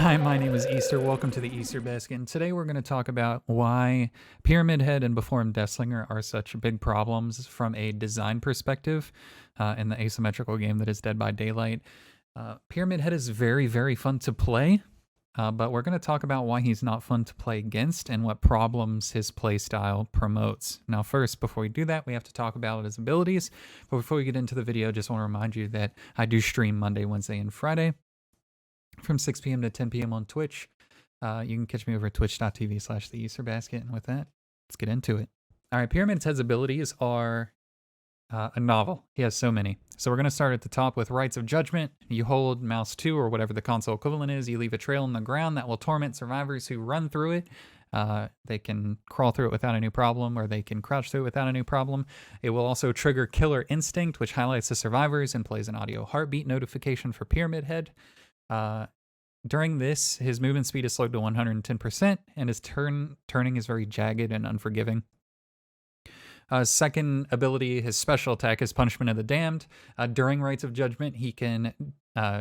Hi, my name is Easter. Welcome to the Easter Basket. And today we're going to talk about why Pyramid Head and Before him Deathslinger are such big problems from a design perspective in the asymmetrical game that is Dead by Daylight. Pyramid Head is very, very fun to play, but we're going to talk about why he's not fun to play against and what problems his playstyle promotes. Now, first, before we do that, we have to talk about his abilities. But before we get into the video, just want to remind you that I do stream Monday, Wednesday, and Friday from 6 p.m. to 10 p.m. on Twitch. You can catch me over at twitch.tv/the Easter Basket. And with that, let's get into it. All right, Pyramid Head's abilities are a novel. He has so many. So we're going to start at the top with Rites of Judgment. You hold mouse 2 or whatever the console equivalent is. You leave a trail in the ground that will torment survivors who run through it. They can crawl through it without any problem, or they can crouch through it without any problem. It will also trigger Killer Instinct, which highlights the survivors and plays an audio heartbeat notification for Pyramid Head. During this, his movement speed is slowed to 110%, and his turning is very jagged and unforgiving. Second ability, his special attack is Punishment of the Damned. During Rites of Judgment, he can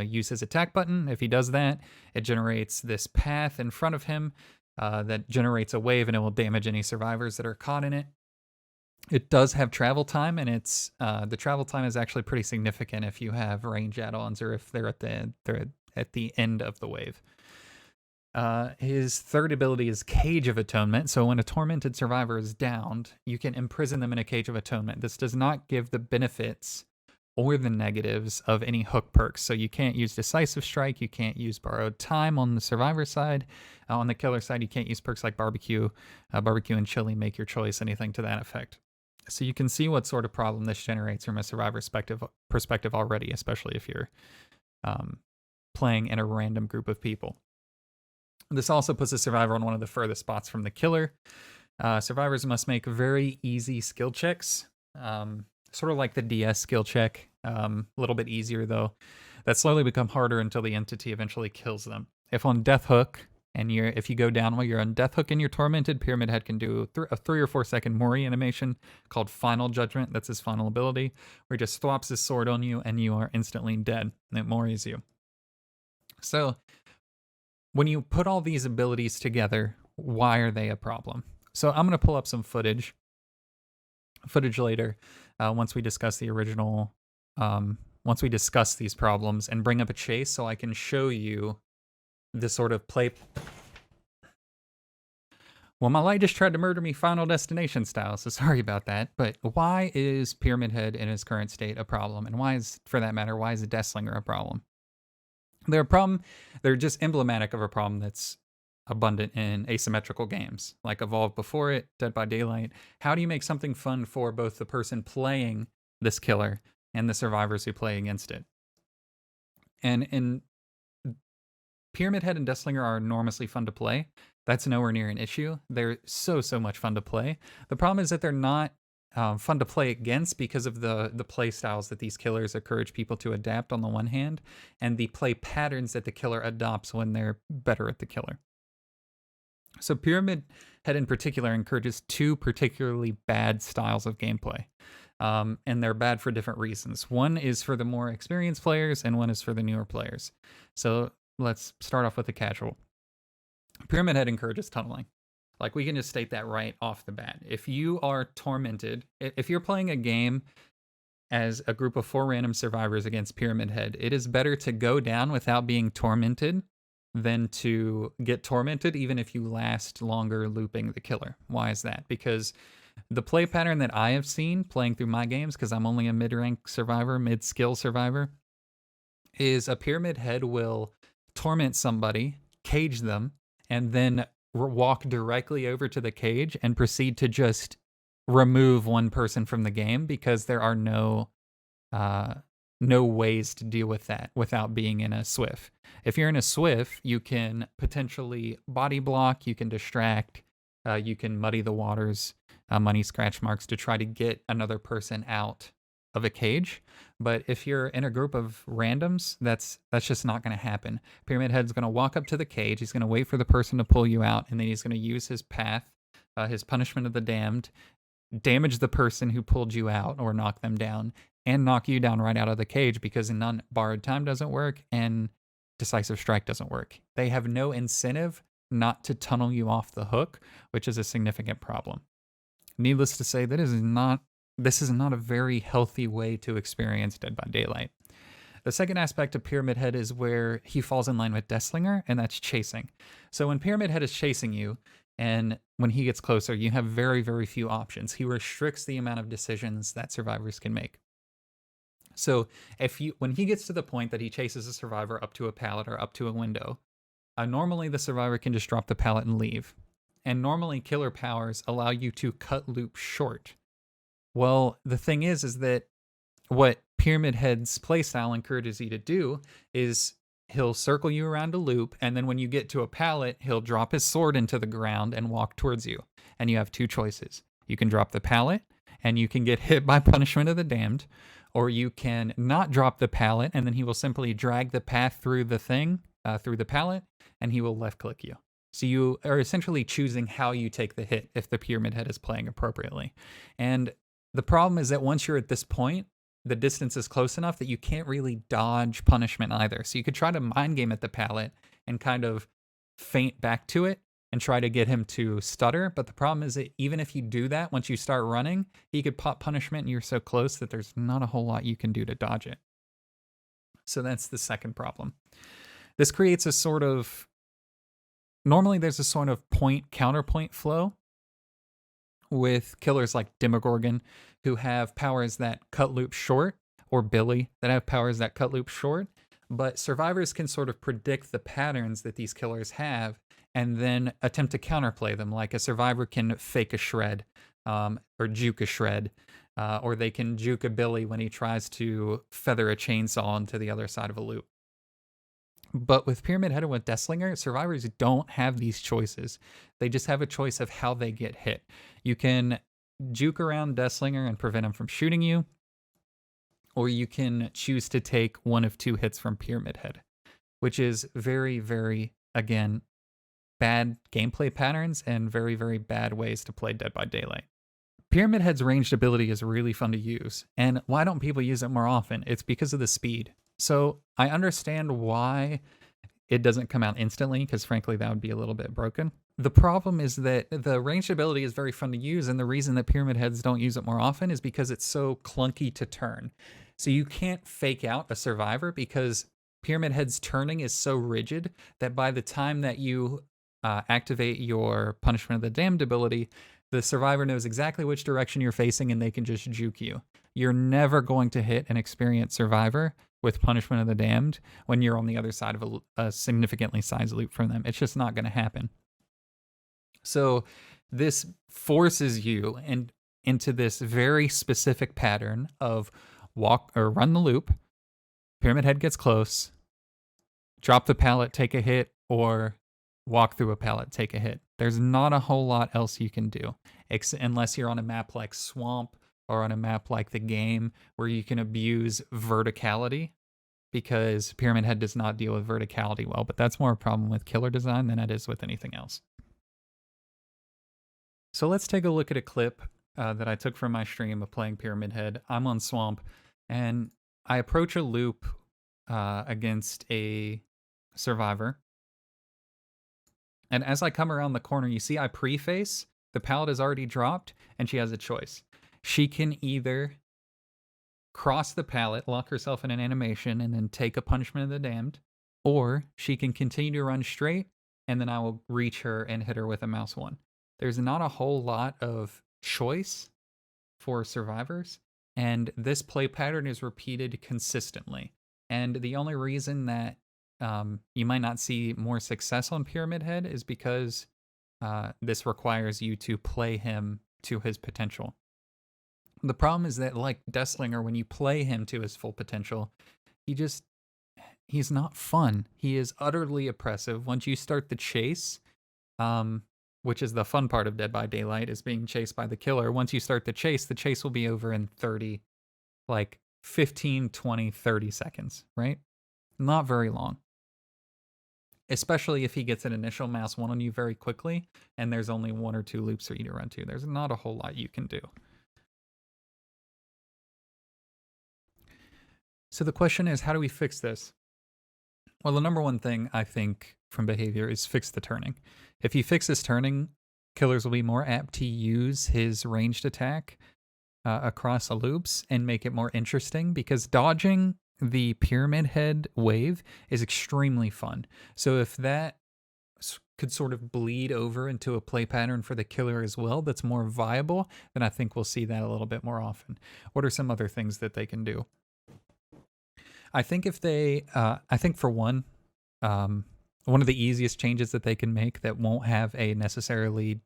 use his attack button. If he does that, it generates this path in front of him that generates a wave, and it will damage any survivors that are caught in it. It does have travel time, and it's the travel time is actually pretty significant if you have range add-ons or if they're at the end of the wave. His third ability is Cage of Atonement. So when a tormented survivor is downed, you can imprison them in a Cage of Atonement. This does not give the benefits or the negatives of any hook perks. So you can't use Decisive Strike, you can't use Borrowed Time on the survivor side. On the killer side, you can't use perks like Barbecue and Chili, make your choice, anything to that effect. So you can see what sort of problem this generates from a survivor perspective already, especially if you're playing in a random group of people. This also puts the survivor on one of the furthest spots from the killer. Survivors must make very easy skill checks, sort of like the DS skill check, a little bit easier though, that slowly become harder until the entity eventually kills them. If on Death Hook, and if you go down while you're on Death Hook and you're tormented, Pyramid Head can do a 3 or 4 second Mori animation called Final Judgment. That's his final ability, where he just thwops his sword on you and you are instantly dead, and it Moris you. So when you put all these abilities together, why are they a problem? So I'm going to pull up some footage later once we discuss the original, once we discuss these problems, and bring up a chase so I can show you the sort of play. Well, my light just tried to murder me Final Destination style, so sorry about that. But why is Pyramid Head in his current state a problem? And why is, for that matter, why is Deathslinger a problem? They're just emblematic of a problem that's abundant in asymmetrical games, like Evolve Before It, Dead by Daylight. How do you make something fun for both the person playing this killer and the survivors who play against it? And Pyramid Head and Deathslinger are enormously fun to play. That's nowhere near an issue. They're so much fun to play. The problem is that they're not fun to play against because of the play styles that these killers encourage people to adapt on the one hand, and the play patterns that the killer adopts when they're better at the killer. So Pyramid Head in particular encourages 2 particularly bad styles of gameplay. And they're bad for different reasons. One is for the more experienced players, and one is for the newer players. So let's start off with the casual. Pyramid Head encourages tunneling. Like, we can just state that right off the bat. If you are tormented, if you're playing a game as a group of 4 random survivors against Pyramid Head, it is better to go down without being tormented than to get tormented, even if you last longer looping the killer. Why is that? Because the play pattern that I have seen playing through my games, because I'm only a mid-rank survivor, mid-skill survivor, is a Pyramid Head will torment somebody, cage them, and then walk directly over to the cage and proceed to just remove one person from the game, because there are no ways to deal with that without being in a SWIF. If you're in a SWIF, you can potentially body block, you can distract, you can muddy the waters, money scratch marks to try to get another person out of a cage. But if you're in a group of randoms, that's just not going to happen. Pyramid Head's going to walk up to the cage, he's going to wait for the person to pull you out, and then he's going to use his path, his Punishment of the Damned, damage the person who pulled you out or knock them down, and knock you down right out of the cage, because borrowed time doesn't work, and Decisive Strike doesn't work. They have no incentive not to tunnel you off the hook, which is a significant problem. Needless to say, this is not a very healthy way to experience Dead by Daylight. The second aspect of Pyramid Head is where he falls in line with Deathslinger, and that's chasing. So when Pyramid Head is chasing you, and when he gets closer, you have very, very few options. He restricts the amount of decisions that survivors can make. So when he gets to the point that he chases a survivor up to a pallet or up to a window, normally the survivor can just drop the pallet and leave. And normally killer powers allow you to cut loop short. Well, the thing is that what Pyramid Head's playstyle encourages you to do is he'll circle you around a loop, and then when you get to a pallet, he'll drop his sword into the ground and walk towards you. And you have two choices. You can drop the pallet, and you can get hit by Punishment of the Damned, or you can not drop the pallet, and then he will simply drag the path through the thing, through the pallet, and he will left-click you. So you are essentially choosing how you take the hit if the Pyramid Head is playing appropriately. And the problem is that once you're at this point, the distance is close enough that you can't really dodge punishment either. So you could try to mind game at the pallet and kind of feint back to it and try to get him to stutter. But the problem is that even if you do that, once you start running, he could pop punishment and you're so close that there's not a whole lot you can do to dodge it. So that's the second problem. This creates a sort of... Normally there's a sort of point-counterpoint flow with killers like Demogorgon, who have powers that cut loop short, or Billy, that have powers that cut loop short, but survivors can sort of predict the patterns that these killers have and then attempt to counterplay them. Like a survivor can fake a shred, or juke a shred, or they can juke a Billy when he tries to feather a chainsaw into the other side of a loop. But with Pyramid Head and with Deathslinger, survivors don't have these choices. They just have a choice of how they get hit. You can juke around Deathslinger and prevent him from shooting you, or you can choose to take one of two hits from Pyramid Head, which is very, very, again, bad gameplay patterns and very, very bad ways to play Dead by Daylight. Pyramid Head's ranged ability is really fun to use, and why don't people use it more often? It's because of the speed. So I understand why it doesn't come out instantly, because frankly that would be a little bit broken. The problem is that the ranged ability is very fun to use, and the reason that Pyramid Heads don't use it more often is because it's so clunky to turn. So you can't fake out a survivor because Pyramid Head's turning is so rigid that by the time that you activate your Punishment of the Damned ability, the survivor knows exactly which direction you're facing and they can just juke you. You're never going to hit an experienced survivor with Punishment of the Damned when you're on the other side of a significantly sized loop from them. It's just not going to happen. So this forces you into this very specific pattern of walk or run the loop, Pyramid Head gets close, drop the pallet, take a hit, or walk through a pallet, take a hit. There's not a whole lot else you can do, unless you're on a map like Swamp or on a map like The Game, where you can abuse verticality, because Pyramid Head does not deal with verticality well, but that's more a problem with killer design than it is with anything else. So let's take a look at a clip that I took from my stream of playing Pyramid Head. I'm on Swamp, and I approach a loop against a survivor. And as I come around the corner, you see I preface, the pallet is already dropped, and she has a choice. She can either cross the pallet, lock herself in an animation, and then take a Punishment of the Damned, or she can continue to run straight, and then I will reach her and hit her with a mouse 1. There's not a whole lot of choice for survivors, and this play pattern is repeated consistently. And the only reason that you might not see more success on Pyramid Head is because this requires you to play him to his potential. The problem is that, like Deathslinger, when you play him to his full potential, he's not fun. He is utterly oppressive. Once you start the chase, which is the fun part of Dead by Daylight, is being chased by the killer. Once you start the chase will be over in 15, 20, 30 seconds, right? Not very long. Especially if he gets an initial mouse 1 on you very quickly, and there's only 1 or 2 loops for you to run to. There's not a whole lot you can do. So the question is, how do we fix this? Well, the number one thing I think from behavior is fix the turning. If he fixes turning, killers will be more apt to use his ranged attack across the loops and make it more interesting because dodging the pyramid head wave is extremely fun. So if that could sort of bleed over into a play pattern for the killer as well that's more viable, then I think we'll see that a little bit more often. What are some other things that they can do? I think if they, I think for one of the easiest changes that they can make that won't have a necessarily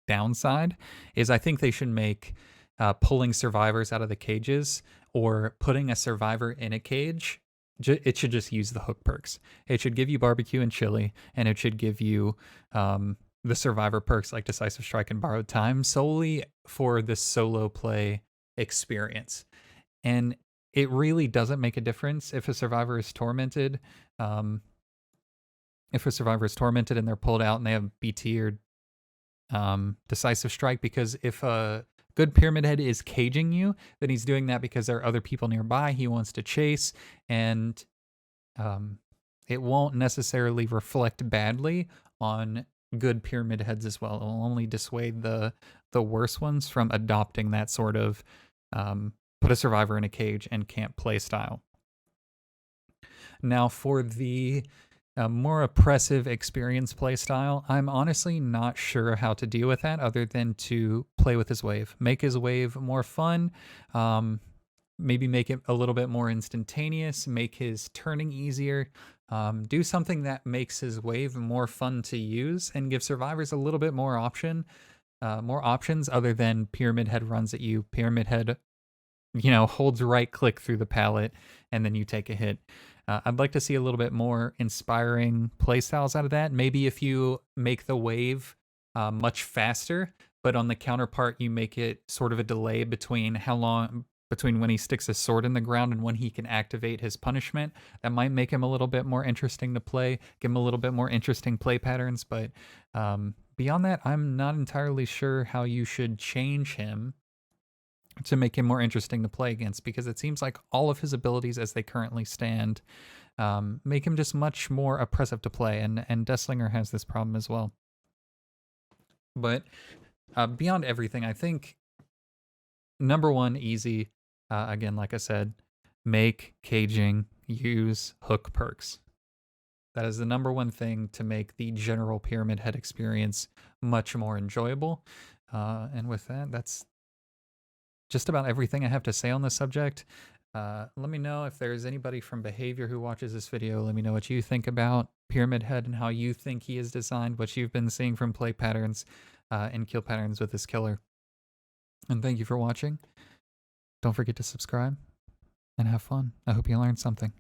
downside is I think they should make pulling survivors out of the cages or putting a survivor in a cage. It should just use the hook perks. It should give you barbecue and chili, and it should give you the survivor perks like decisive strike and borrowed time solely for the solo play experience. And it really doesn't make a difference if a survivor is tormented. If a survivor is tormented and they're pulled out and they have BT or decisive strike, because if a good pyramid head is caging you, then he's doing that because there are other people nearby he wants to chase, and it won't necessarily reflect badly on good pyramid heads as well. It will only dissuade the worst ones from adopting that sort of put a survivor in a cage and can't play style. Now for the more oppressive experience play style, I'm honestly not sure how to deal with that other than to play with his wave. Make his wave more fun, maybe make it a little bit more instantaneous, make his turning easier, do something that makes his wave more fun to use and give survivors a little bit more options other than pyramid head runs at you. Pyramid head, holds right click through the pallet and then you take a hit. I'd like to see a little bit more inspiring playstyles out of that. Maybe if you make the wave much faster, but on the counterpart you make it sort of a delay between when he sticks his sword in the ground and when he can activate his punishment. That might make him a little bit more interesting to play, give him a little bit more interesting play patterns. But beyond that, I'm not entirely sure how you should change him to make him more interesting to play against, because it seems like all of his abilities as they currently stand make him just much more oppressive to play, and Desslinger has this problem as well. But beyond everything, I think number one, easy, again, like I said, make caging use hook perks. That is the number one thing to make the general pyramid head experience much more enjoyable. And with that, that's just about everything I have to say on this subject. Let me know if there's anybody from Behavior who watches this video. Let me know what you think about Pyramid Head and how you think he is designed, what you've been seeing from play patterns and kill patterns with this killer. And thank you for watching. Don't forget to subscribe and have fun. I hope you learned something.